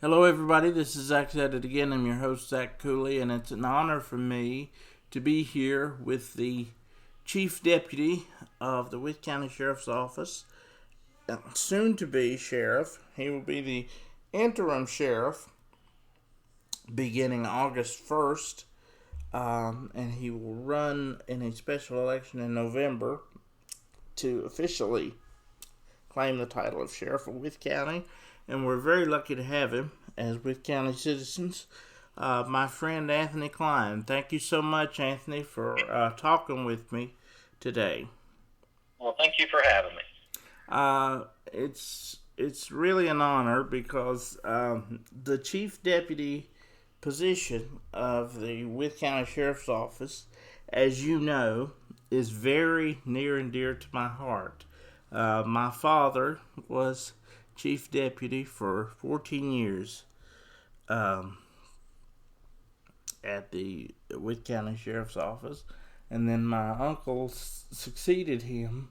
Hello, everybody. This is Zach Said It Again. I'm your host, Zach Cooley, and it's an honor for me to be here with the Chief Deputy of the Wythe County Sheriff's Office, soon to be Sheriff. He will be the Interim Sheriff beginning August 1st, and he will run in a special election in November to officially claim the title of Sheriff of Wythe County. And we're very lucky to have him as Wythe County citizens. My friend Anthony Cline. Thank you so much, Anthony, for talking with me today. Well, thank you for having me. It's really an honor because the Chief Deputy position of the Wythe County Sheriff's Office, as you know, is very near and dear to my heart. My father was Chief Deputy for 14 years at the Wythe County Sheriff's Office, and then my uncle succeeded him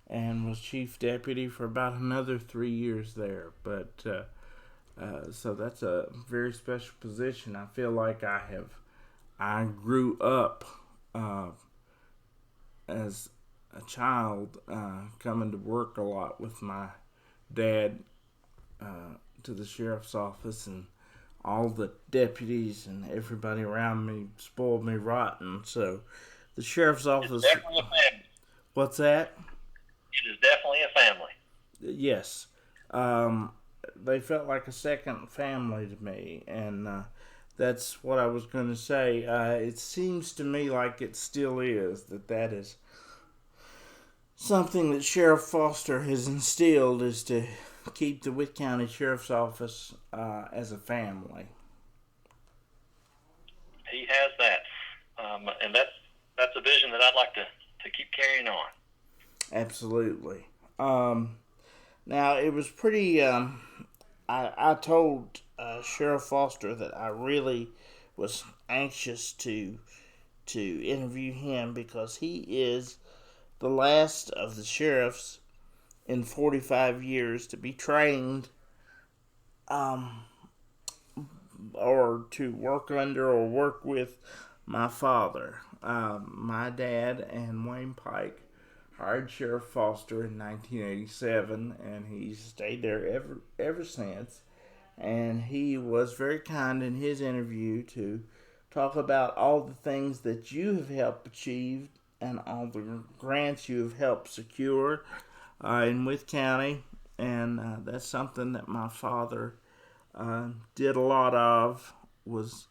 and was Chief Deputy for about another 3 years there. But so that's a very special position. I feel like I grew up as a child coming to work a lot with my dad to the sheriff's office, and all the deputies and everybody around me spoiled me rotten. So the sheriff's office... It's definitely a family. What's that? It is definitely a family. Yes. They felt like a second family to me, and that's what I was going to say. It seems to me like it still is, that is something that Sheriff Foster has instilled, is to keep the Wythe County Sheriff's Office as a family. He has that, and that's a vision that I'd like to keep carrying on. Absolutely. Now, it was pretty... I told Sheriff Foster that I really was anxious to interview him because he is the last of the sheriffs in 45 years to be trained or to work under or work with my father. My dad and Wayne Pike hired Sheriff Foster in 1987, and he's stayed there ever since. And he was very kind in his interview to talk about all the things that you have helped achieve and all the grants you have helped secure in Wythe County. And that's something that my father did a lot of, was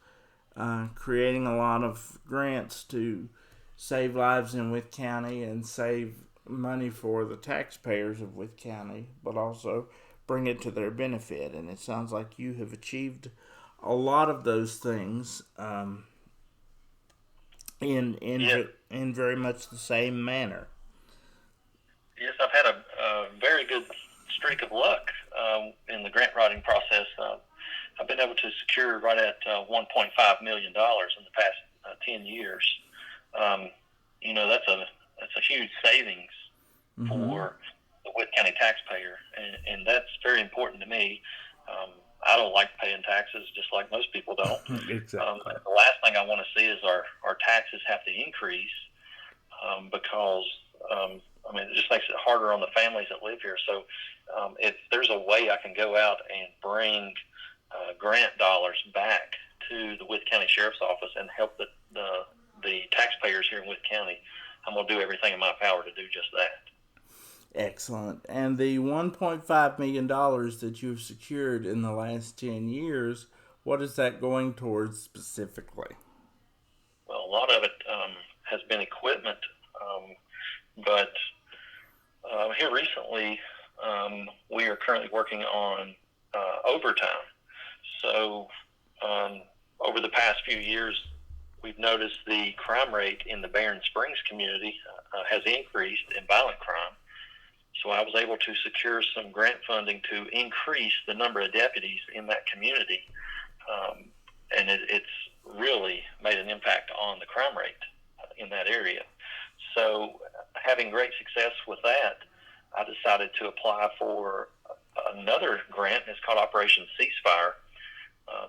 creating a lot of grants to save lives in Wythe County and save money for the taxpayers of Wythe County, but also bring it to their benefit. And it sounds like you have achieved a lot of those things in very much the same manner. Yes, I've had a very good streak of luck in the grant writing process. I've been able to secure right at $1.5 million in the past 10 years. That's a huge savings for the Wythe County taxpayer, and that's very important to me. I don't like paying taxes, just like most people don't. Exactly. The last thing I want to see is our taxes have to increase because it just makes it harder on the families that live here. So if there's a way I can go out and bring grant dollars back to the Wythe County Sheriff's Office and help the taxpayers here in Wythe County, I'm going to do everything in my power to do just that. Excellent. And the $1.5 million that you've secured in the last 10 years, what is that going towards specifically? Well, a lot of it has been equipment, but here recently we are currently working on overtime. So over the past few years, we've noticed the crime rate in the Barron Springs community has increased in violent crime. So I was able to secure some grant funding to increase the number of deputies in that community. And it's really made an impact on the crime rate in that area. So having great success with that, I decided to apply for another grant. It's called Operation Ceasefire.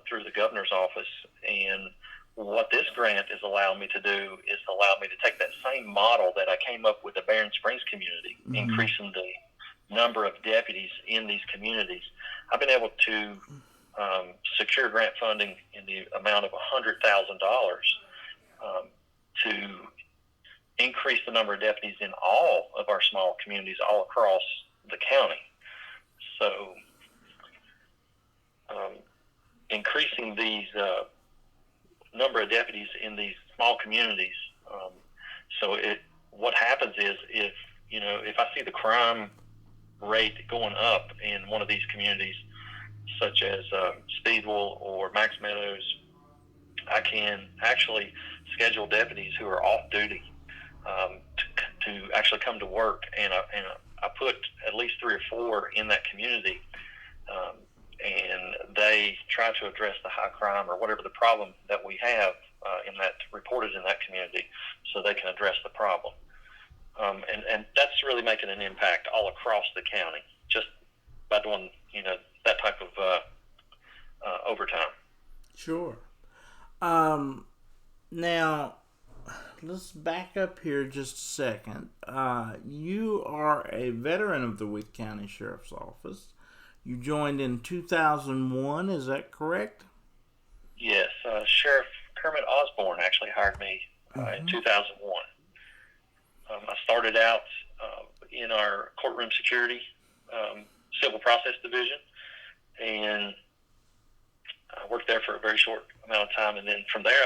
through the governor's office. And what this grant is allowing me to do is allow me to take that same model that I came up with the Barron Springs community, increasing the number of deputies in these communities. I've been able to secure grant funding in the amount of $100,000 to increase the number of deputies in all of our small communities all across the county. So increasing these number of deputies in these small communities. What happens is if I see the crime rate going up in one of these communities, such as Speedwell or Max Meadows, I can actually schedule deputies who are off duty to actually come to work, and I put at least 3 or 4 in that community, and they try to address the high crime or whatever the problem that we have reported in that community, so they can address the problem. And that's really making an impact all across the county just by doing that type of overtime. Sure. Now, let's back up here just a second. You are a veteran of the Wythe County Sheriff's Office. You joined in 2001, is that correct? Yes. Sheriff Kermit Osborne actually hired me in 2001. I started out in our courtroom security civil process division, and I worked there for a very short amount of time, and then from there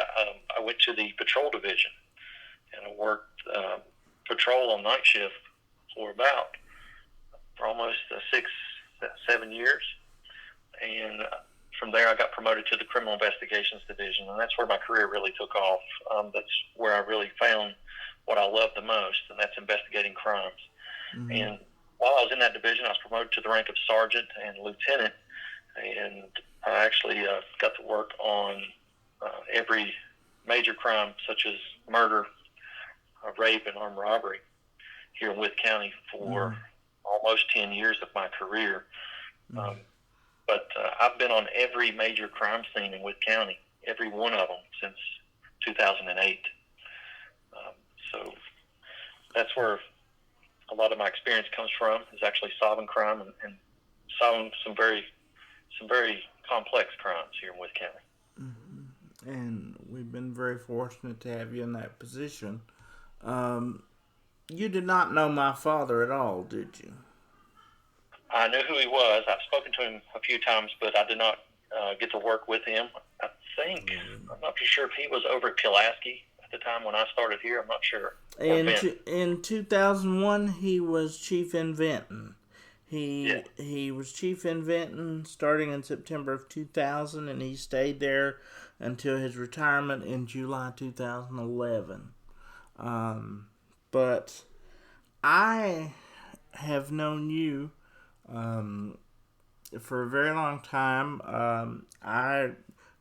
I went to the patrol division, and I worked patrol on night shift for almost 6-7 years, and from there I got promoted to the criminal investigations division, and that's where my career really took off. That's where I really found what I love the most, and that's investigating crimes. And while I was in that division, I was promoted to the rank of sergeant and lieutenant, and I actually got to work on every major crime, such as murder, rape, and armed robbery here in Wythe County for almost 10 years of my career. But I've been on every major crime scene in Wythe County, every one of them, since 2008. So that's where a lot of my experience comes from, is actually solving crime and solving some very complex crimes here in Wythe County. And we've been very fortunate to have you in that position. You did not know my father at all, did you? I knew who he was. I've spoken to him a few times, but I did not get to work with him. I'm not too sure if he was over at Pulaski at the time when I started here. I'm not sure. In 2001, he was chief in Vinton. He was chief in Vinton starting in September of 2000, and he stayed there until his retirement in July 2011. But I have known you for a very long time. I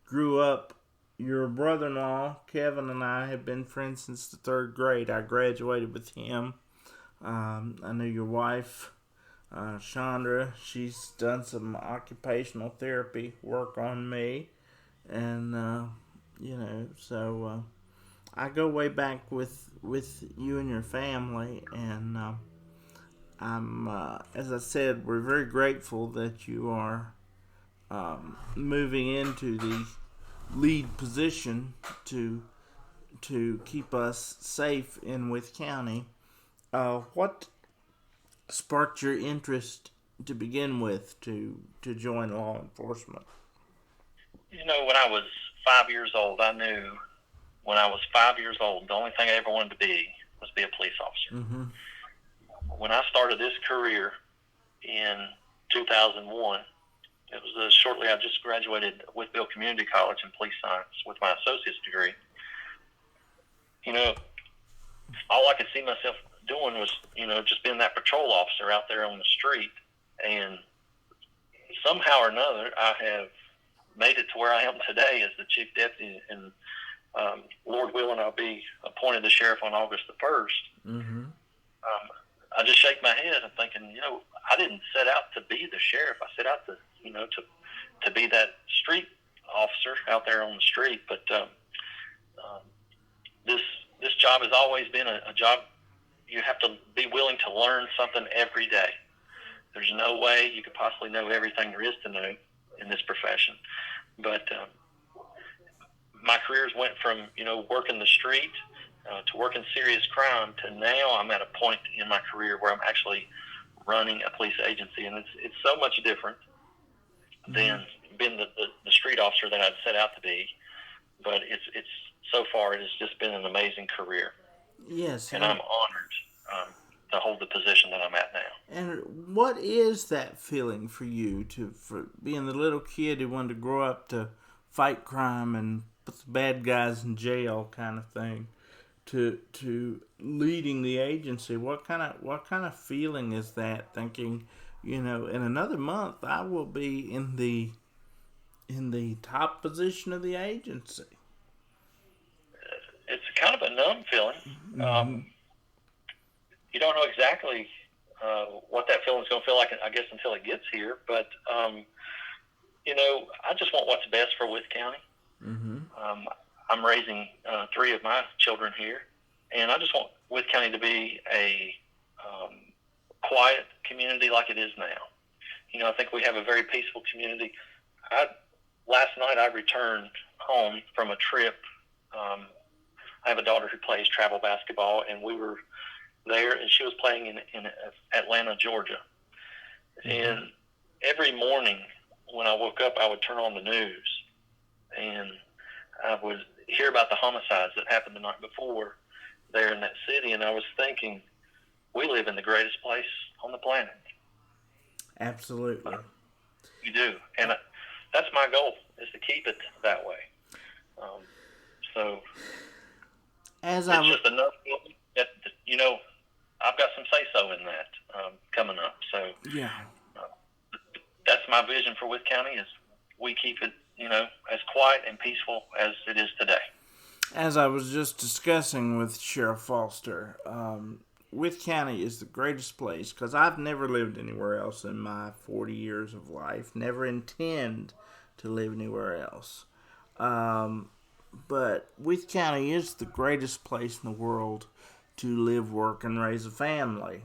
grew up, your brother-in-law, Kevin, and I have been friends since the 3rd grade. I graduated with him. I knew your wife, Chandra. She's done some occupational therapy work on me. And, so I go way back with you and your family. And I'm, as I said, we're very grateful that you are moving into the lead position to keep us safe in Wythe County. What sparked your interest to begin with to join law enforcement? When I was 5 years old, I knew when I was 5 years old, the only thing I ever wanted to be was be a police officer. When I started this career in 2001, it was shortly, I just graduated Wytheville Community College in police science with my associate's degree. All I could see myself doing was, just being that patrol officer out there on the street. And somehow or another, I have made it to where I am today as the chief deputy. And Lord willing, I'll be appointed the sheriff on August the 1st. I just shake my head and thinking, I didn't set out to be the sheriff. I set out to be that street officer out there on the street, but this job has always been a job you have to be willing to learn something every day. There's no way you could possibly know everything there is to know in this profession. But my careers went from, working the street to working serious crime to now I'm at a point in my career where I'm actually running a police agency. And it's so much different than being the street officer that I'd set out to be. But it's so far it has just been an amazing career. Yes. And I'm honored to hold the position that I'm at now. And what is that feeling for you, for being the little kid who wanted to grow up to fight crime and put the bad guys in jail kind of thing, to leading the agency? What kind of feeling is that, thinking, in another month I will be in the top position of the agency? It's kind of a numb feeling. Mm-hmm. You don't know exactly what that feeling's going to feel like, I guess, until it gets here. But, I just want what's best for Wythe County. Mm-hmm. I'm raising 3 of my children here, and I just want Wythe County to be a quiet community like it is now. I think we have a very peaceful community. Last night I returned home from a trip. I have a daughter who plays travel basketball, and we were there, and she was playing in Atlanta, Georgia. Mm-hmm. And every morning when I woke up, I would turn on the news, and I would hear about the homicides that happened the night before there in that city, and I was thinking, we live in the greatest place on the planet. Absolutely. You do. And that's my goal, is to keep it that way. So it's just enough that, I've got some say-so in that coming up. So yeah, that's my vision for Wythe County, is we keep it, as quiet and peaceful as it is today. As I was just discussing with Sheriff Foster, Wythe County is the greatest place, because I've never lived anywhere else in my 40 years of life, never intend to live anywhere else. But Wythe County is the greatest place in the world to live, work, and raise a family.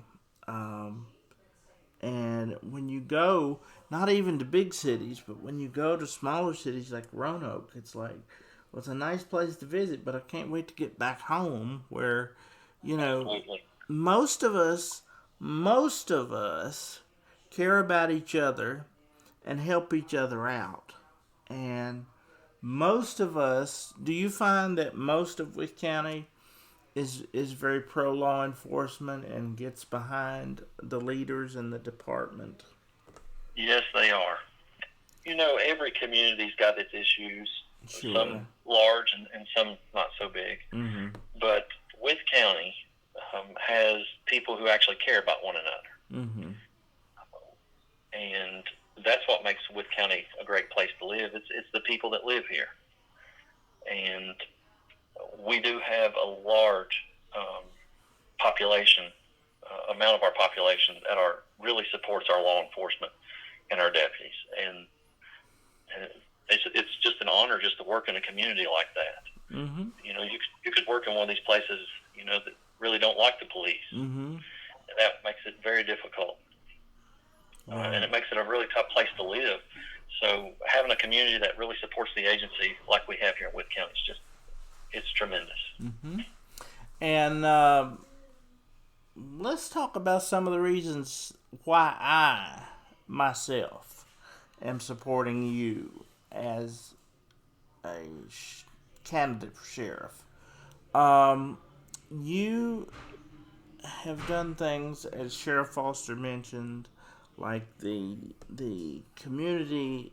And when you go, not even to big cities, but when you go to smaller cities like Roanoke, it's like, well, it's a nice place to visit, but I can't wait to get back home, where, most of us care about each other and help each other out. And most of us, do you find that most of Wythe County is very pro law enforcement and gets behind the leaders in the department? Yes, they are. Every community's got its issues, sure. Some large and some not so big. Mm-hmm. But Wythe County has people who actually care about one another. Mm-hmm. And that's what makes Wythe County a great place to live. It's the people that live here. And we do have a large population, amount of our population that really supports our law enforcement and our deputies. And it's just an honor just to work in a community like that. Mm-hmm. You could work in one of these places, that really don't like the police. Mm-hmm. And that makes it very difficult. Wow. And it makes it a really tough place to live. So having a community that really supports the agency like we have here in Wythe County is it's tremendous. Mm-hmm. And let's talk about some of the reasons why I, myself, am supporting you as a candidate for sheriff. You have done things, as Sheriff Foster mentioned, like the community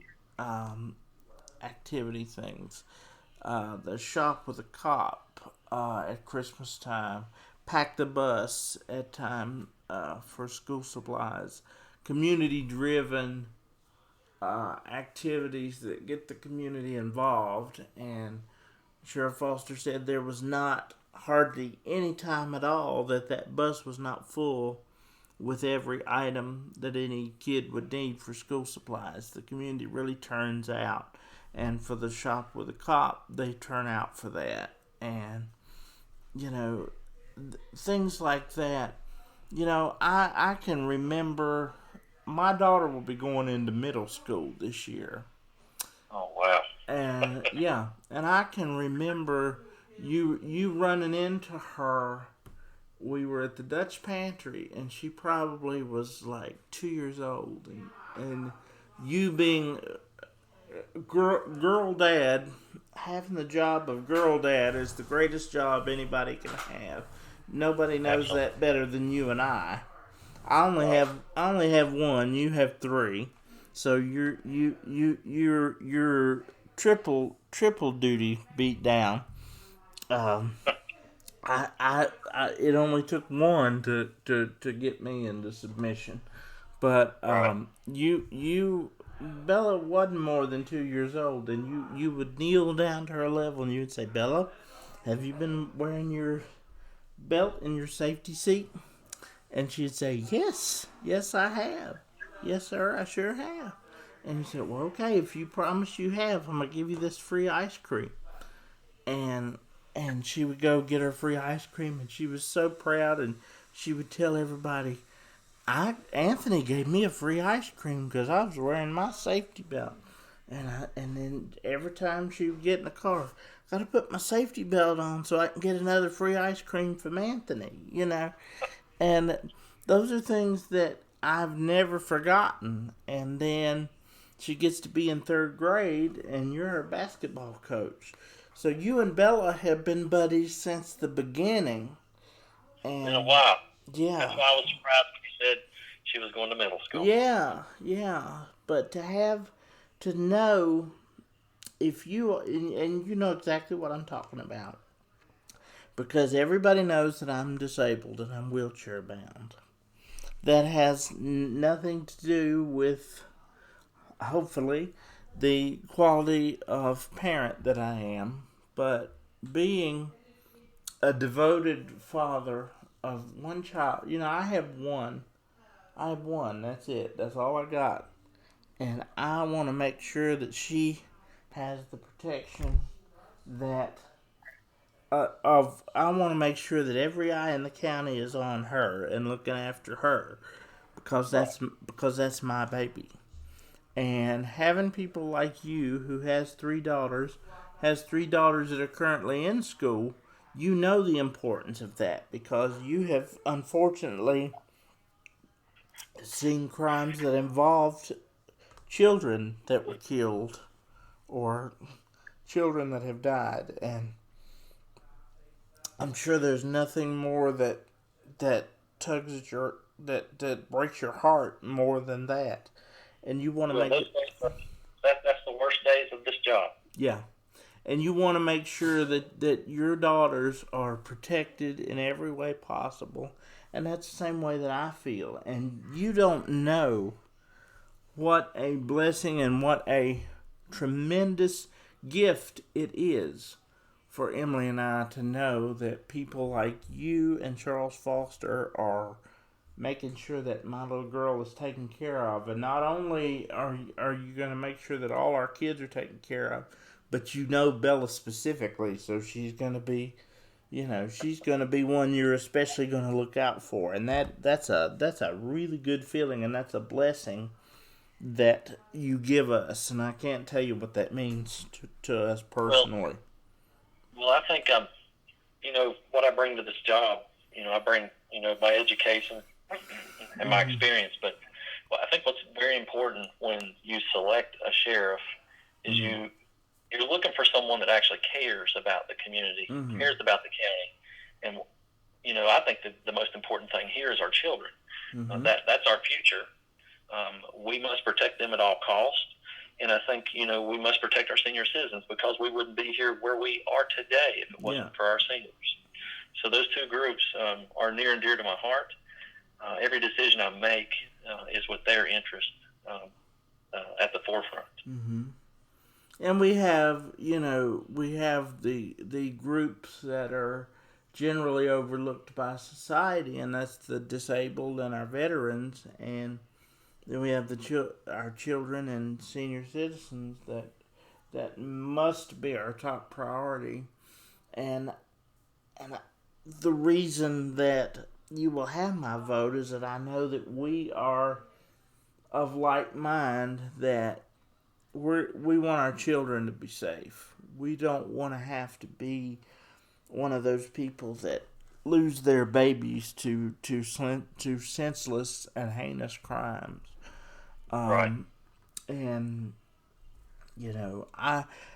activity things, the shop with a cop at Christmas time, pack the bus at time for school supplies, community-driven activities that get the community involved. And Sheriff Foster said there was not hardly any time at all that bus was not full with every item that any kid would need for school supplies. The community really turns out. and for the shop with a cop, they turn out for that. And, you know, things like that. You know, I can remember my daughter will be going into middle school this year. Oh, wow. And yeah, and I can remember you running into her. We were at the Dutch pantry, and she probably was like 2 years old, and you being girl dad, having the job of girl dad is the greatest job anybody can have. Nobody knows Absolutely. that better than you and I. I only have one. You have three, so you're triple duty beat down. Um, it only took one to get me into submission, but Right. Bella wasn't more than 2 years old, and you would kneel down to her level, and you would say, Bella, have you been wearing your belt and your safety seat? And she'd say, yes, I have. Yes, sir, I sure have. And you said, well, okay, if you promise you have, I'm going to give you this free ice cream. And she would go get her free ice cream, and she was so proud, and she would tell everybody, Anthony gave me a free ice cream because I was wearing my safety belt. And then every time she would get in the car, got to put my safety belt on so I can get another free ice cream from Anthony, you know. And those are things that I've never forgotten. And then she gets to be in third grade, and you're her basketball coach. So you and Bella have been buddies since the beginning. It's been a And while. yeah, That's why I was surprised when you said she was going to middle school. yeah. But to know if you, and you know exactly what I'm talking about, because everybody knows that I'm disabled and I'm wheelchair bound. That has nothing to do with, hopefully, the quality of parent that I am, but being a devoted father of one child. You know, I have one. That's it. That's all I got. And I want to make sure that she has the protection that I want to make sure that every eye in the county is on her and looking after her, because that's my baby. And having people like you who has three daughters that are currently in school, you know the importance of that, because you have unfortunately seen crimes that involved children that were killed, or children that have died, and I'm sure there's nothing more that tugs at your that breaks your heart more than that, and you want to Well, make those it. days that's the worst days of this job. Yeah, and you want to make sure that your daughters are protected in every way possible, and that's the same way that I feel. And you don't know what a blessing and what a tremendous gift it is for Emily and I to know that people like you and Charles Foster are making sure that my little girl is taken care of. And not only are you going to make sure that all our kids are taken care of, but you know Bella specifically, so she's going to be, she's going to be one you're especially going to look out for. And that's a really good feeling, and that's a blessing that you give us, and I can't tell you what that means to us personally. Well, I think what I bring to this job. I bring my education and my experience. But I think what's very important when you select a sheriff is you're looking for someone that actually cares about the community, cares about the county, and I think the most important thing here is our children. That's our future. We must protect them at all costs. And I think, we must protect our senior citizens, because we wouldn't be here where we are today if it wasn't for our seniors. So those two groups are near and dear to my heart. Every decision I make is with their interest at the forefront. And we have the groups that are generally overlooked by society, and that's the disabled and our veterans, and then we have our children and senior citizens that must be our top priority. And the reason that you will have my vote is that I know that we are of like mind, that we want our children to be safe. We don't want to have to be one of those people that lose their babies to senseless and heinous crimes. Right. And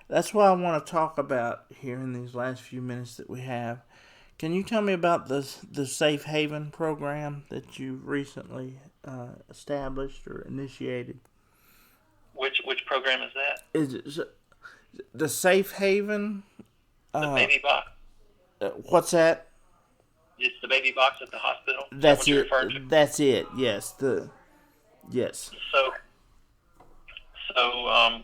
that's what I want to talk about here in these last few minutes that we have. Can you tell me about the Safe Haven program that you recently established or initiated? Which program is that? Is it the Safe Haven? The baby box. What's that? It's the baby box at the hospital. That's it. That's it. Yes. Yes. So I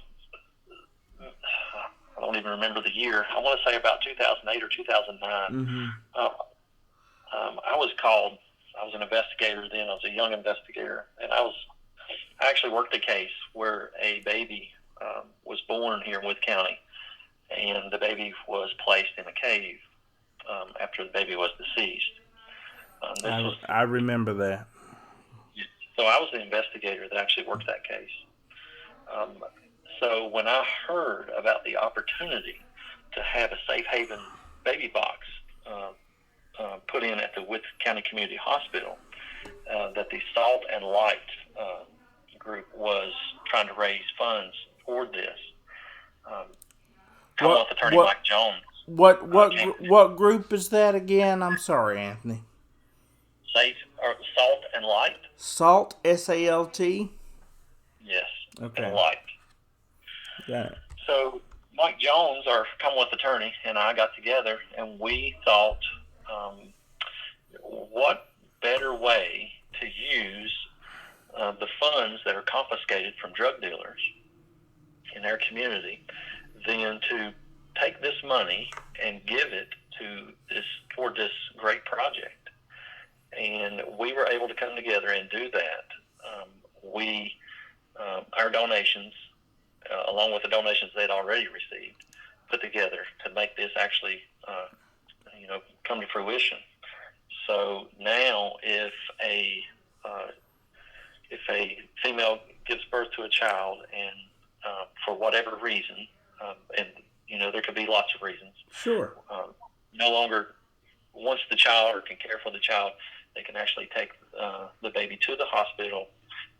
don't even remember the year. I want to say about 2008 or 2009. Mm-hmm. I was called. I was an investigator then. I was a young investigator, and I actually worked a case where a baby was born here in Wythe County, and the baby was placed in a cave after the baby was deceased. I remember that. So I was the investigator that actually worked that case. So when I heard about the opportunity to have a Safe Haven baby box put in at the Wythe County Community Hospital, that the Salt and Light group was trying to raise funds for this, Commonwealth Attorney Mike Jones. What group is that again? I'm sorry, Anthony. Salt and Light. Salt, S-A-L-T? Yes. Okay. And Light. Got it. So Mike Jones, our Commonwealth Attorney, and I got together, and we thought, what better way to use the funds that are confiscated from drug dealers in our community than to take this money and give it toward this great project. And we were able to come together and do that. Our donations, along with the donations they'd already received, put together to make this actually, come to fruition. So now, if a female gives birth to a child, and for whatever reason, and there could be lots of reasons. Sure. No longer wants the child or can care for the child, they can actually take the baby to the hospital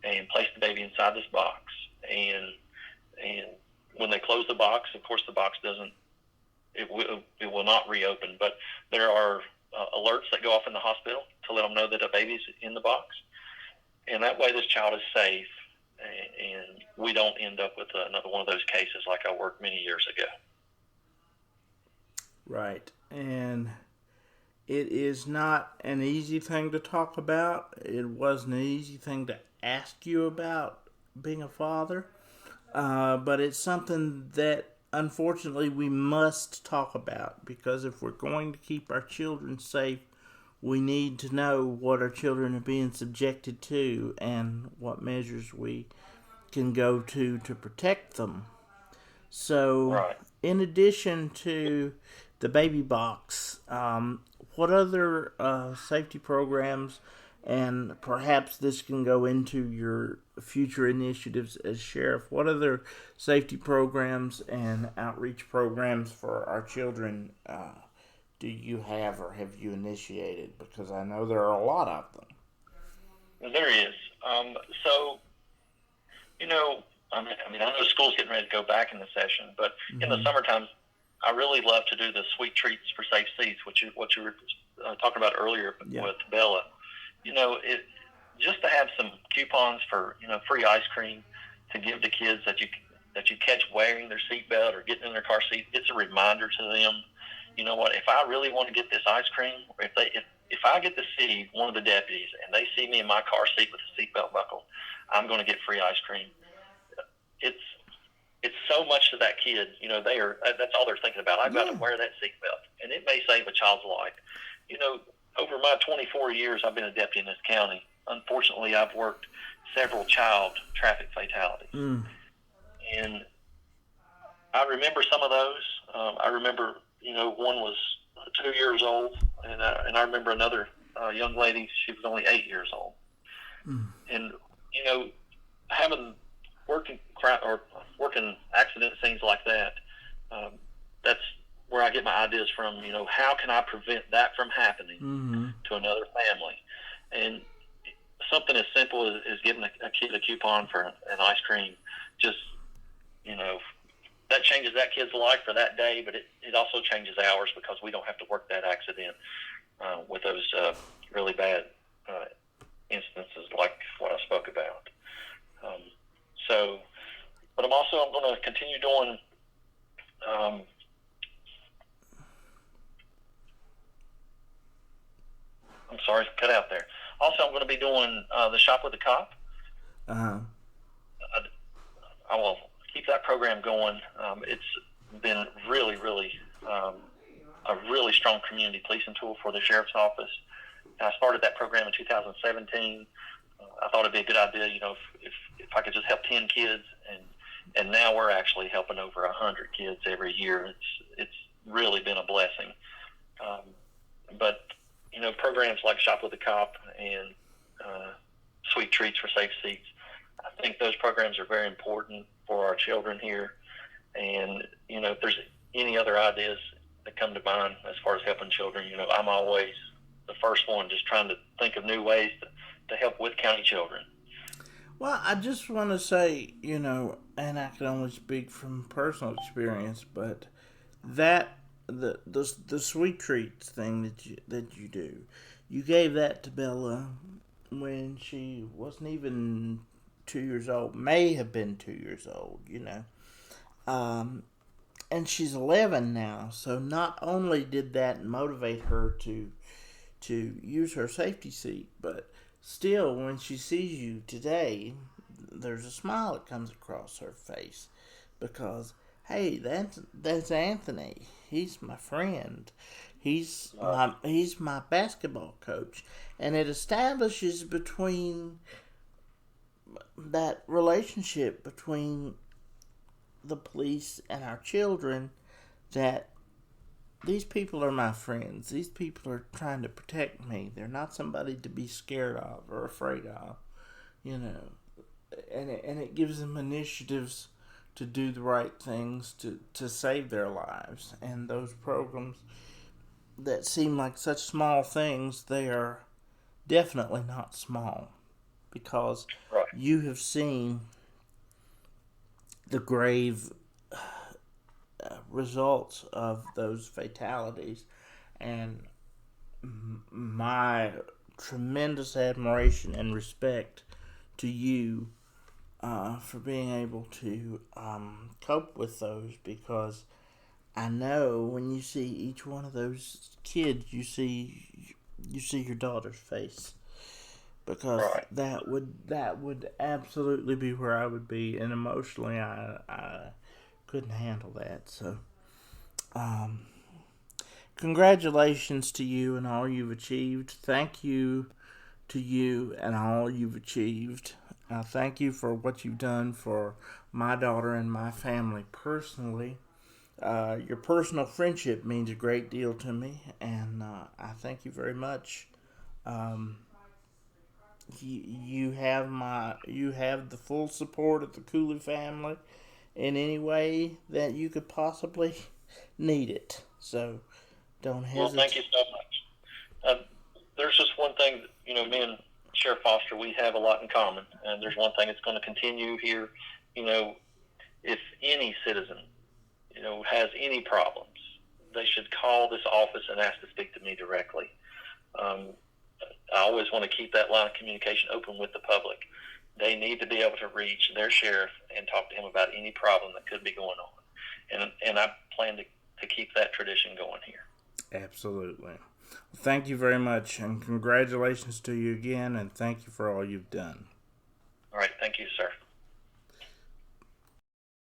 and place the baby inside this box. And when they close the box, of course, the box it will not reopen. But there are alerts that go off in the hospital to let them know that a baby's in the box. And that way this child is safe, and we don't end up with another one of those cases like I worked many years ago. Right. And it is not an easy thing to talk about. It wasn't an easy thing to ask you about being a father. But it's something that, unfortunately, we must talk about, because if we're going to keep our children safe, we need to know what our children are being subjected to and what measures we can go to protect them. So, right. In addition to the baby box, what other safety programs, and perhaps this can go into your future initiatives as sheriff, what other safety programs and outreach programs for our children do you have or have you initiated? Because I know there are a lot of them. There is. I know school's getting ready to go back in the session, but in the summertime, I really love to do the sweet treats for safe seats, what you were talking about earlier with Bella. Just to have some coupons for free ice cream to give to kids that you catch wearing their seatbelt or getting in their car seat. It's a reminder to them. You know what? If I really want to get this ice cream, or if I get to see one of the deputies and they see me in my car seat with a seatbelt buckle, I'm going to get free ice cream. It's so much to that kid. That's all they're thinking about. I've got to wear that seatbelt, and it may save a child's life. Over my 24 years I've been a deputy in this county, unfortunately, I've worked several child traffic fatalities. And I remember some of those. I remember, one was 2 years old, and I remember another young lady. She was only 8 years old, and having working accident scenes like that. That's where I get my ideas from. How can I prevent that from happening to another family? And something as simple as giving a kid a coupon for an ice cream, just that changes that kid's life for that day, but it also changes ours because we don't have to work that accident with those really bad instances like what I spoke about. But I'm going to continue doing I'm sorry, cut out there. Also, I'm going to be doing the Shop with the Cop. Uh-huh. I will keep that program going. It's been really, really a really strong community policing tool for the Sheriff's Office. I started that program in 2017. I thought it'd be a good idea, if I could just help 10 kids, and now we're actually helping over 100 kids every year. It's really been a blessing. But programs like Shop with the Cop and Sweet Treats for Safe Seats, I think those programs are very important for our children here. And, if there's any other ideas that come to mind as far as helping children, I'm always the first one just trying to think of new ways to help with county children. Well, I just want to say, and I can only speak from personal experience, but that the sweet treats thing that you do, you gave that to Bella when she wasn't even 2 years old, may have been 2 years old, and she's 11 now. So not only did that motivate her to use her safety seat, but still, when she sees you today, there's a smile that comes across her face because, hey, that's Anthony. He's my friend. He's my basketball coach, and it establishes between that relationship between the police and our children that these people are my friends. These people are trying to protect me. They're not somebody to be scared of or afraid of, and it gives them initiatives to do the right things to save their lives. And those programs that seem like such small things, they are definitely not small, because you have seen the grave results of those fatalities, and my tremendous admiration and respect to you for being able to cope with those, because I know when you see each one of those kids, you see your daughter's face, because that would absolutely be where I would be, and emotionally I couldn't handle that. So congratulations to you and all you've achieved. Thank you to you and all you've achieved. Thank you for what you've done for my daughter and my family personally. Your personal friendship means a great deal to me, and I thank you very much. You have the full support of the Cooley family in any way that you could possibly need it. So don't hesitate. Well, thank you so much. There's just one thing, me and Sheriff Foster, we have a lot in common, and there's one thing that's going to continue here. If any citizen, has any problems, they should call this office and ask to speak to me directly. I always want to keep that line of communication open with the public. They need to be able to reach their sheriff and talk to him about any problem that could be going on. And I plan to keep that tradition going here. Absolutely. Thank you very much, and congratulations to you again, and thank you for all you've done.